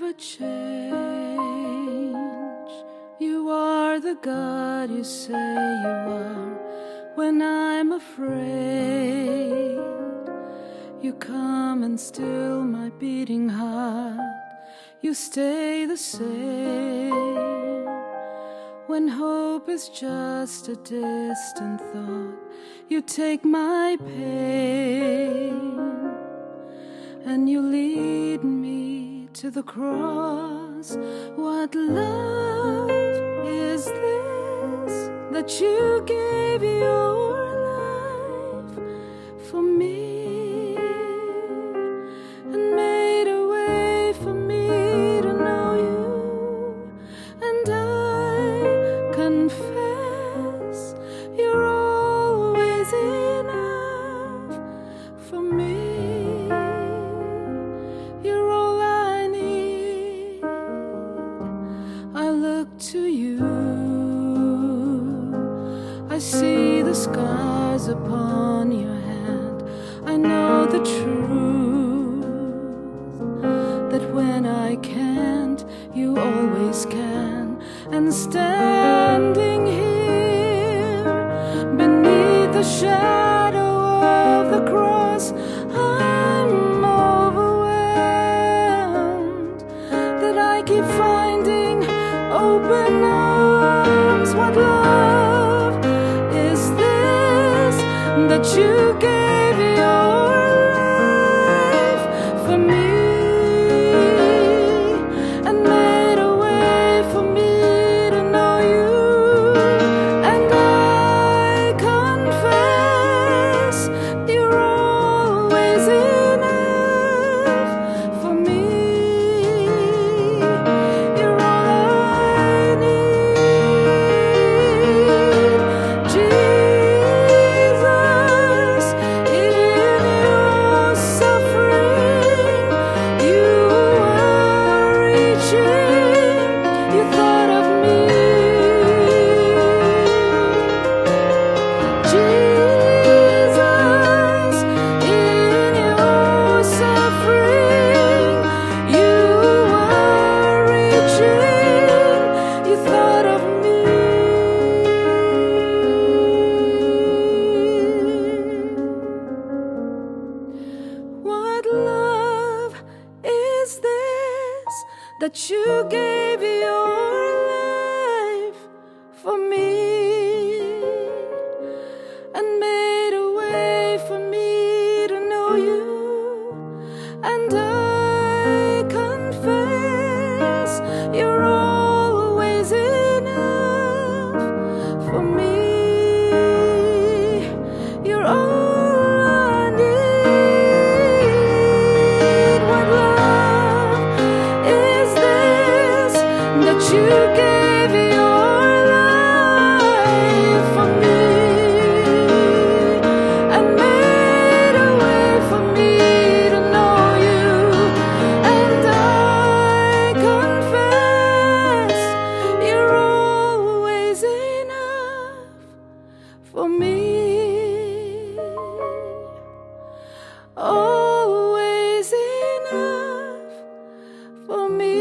never change. You are the God you say you are. When I'm afraid, you come and still my beating heart. You stay the same. When hope is just a distant thought, you take my pain and you lead me to the cross. What love is this that you gave your life for me and made a way for me to know you? And I confess you're always enough for me. You're all I need. I look to you. I see the scars upon your hand. I know the truth, that when I can't, you always can. And standing here beneath the shadow of the cross, I'm overwhelmed that I keep finding open arms. What love is this that you gave your life for me and made a way for me to know you? And I confess you're always enough for me. You're all I need. Jesus, in your suffering, you were reaching. You thought of me. Jesus, in your suffering, you were reaching. You thought of me. What love is this that you gave your life for me and made a way for me to know you? And I confess you're always enough for me. You're all I need. What love is this that you gave your life for me and made a way for me to know you? And I confess you're always enough for me. Always enough for me.